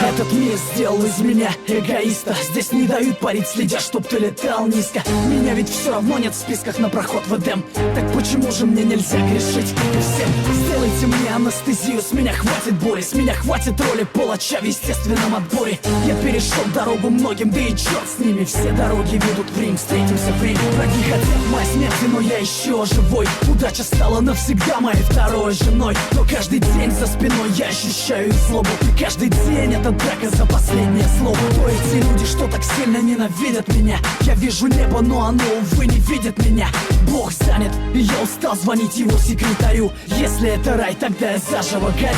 Этот мир сделал из меня эгоиста. Здесь не дают парить, следя, чтоб ты летал низко. Меня ведь все равно нет в списках на проход в Эдем. Так почему же мне нельзя грешить, как и всем? Сделайте мне анестезию, с меня хватит боли, с меня хватит роли палача в естественном отборе. Я перешел дорогу многим, да и черт с ними. Все дороги ведут в Рим, встретимся в Риме. Враги хотят моей смерти, но я еще живой. Удача стала навсегда моей второй женой. Но каждый день за спиной я ощущаю их злобу. И каждый день это драка за последнее слово. То эти люди, что так сильно ненавидят меня. Я вижу небо, но оно, увы, не видит меня. Бог занят, и я устал звонить его секретарю. Если это рай, тогда я заживо горю.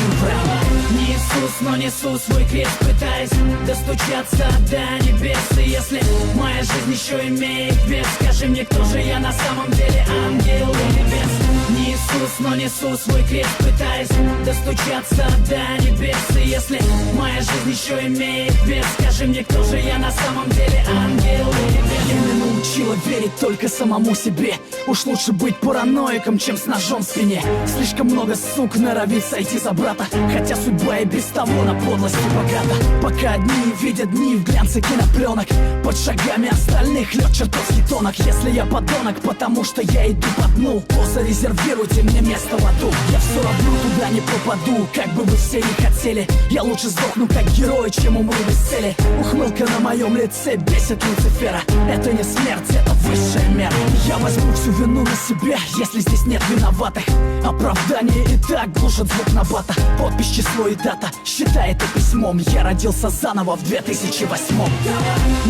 Не Иисус, но несу свой крест, пытаясь достучаться до небес. И если моя жизнь еще имеет вес, скажи мне, кто же я на самом деле, ангел или бес? Не Иисус, но несу свой крест, пытаясь достучаться до небес. И если моя жизнь еще имеет вес, скажи мне, кто же я на самом деле, ангел или бес? Я не научила верить только самому себе. Уж лучше быть параноиком, чем с ножом в спине. Слишком много сук норовит сойти за брата, хотя судьба и без того на подлости богата. Пока одни видят дни в глянце кинопленок, под шагами остальных лед чертовски тонок. Если я подонок, потому что я иду по дну, то зарезервируйте мне место в аду. Я все равно туда не попаду, как бы вы все не хотели. Я лучше сдохну как герой, чем умру без цели. Ухмылка на моем лице бесит Люцифера. Это не смерть, это высшая мера. Я возьму всю вину на себя, если здесь нет виноватых. Оправдание и так глушит звук набата. Подпись, число и дата, считай это письмом. Я родился заново в 2008-м.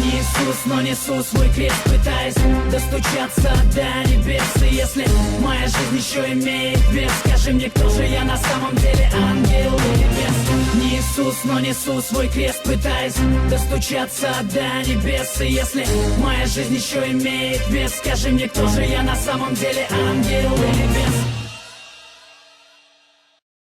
Не Иисус, но несу свой крест, пытаясь достучаться до небес. И если моя жизнь еще имеет вес, скажи мне, кто же я на самом деле, ангел или бес? Не Иисус, но несу свой крест, пытаясь достучаться до небес. И если моя жизнь еще имеет вес, скажи мне, кто же я на самом деле, ангел или бес?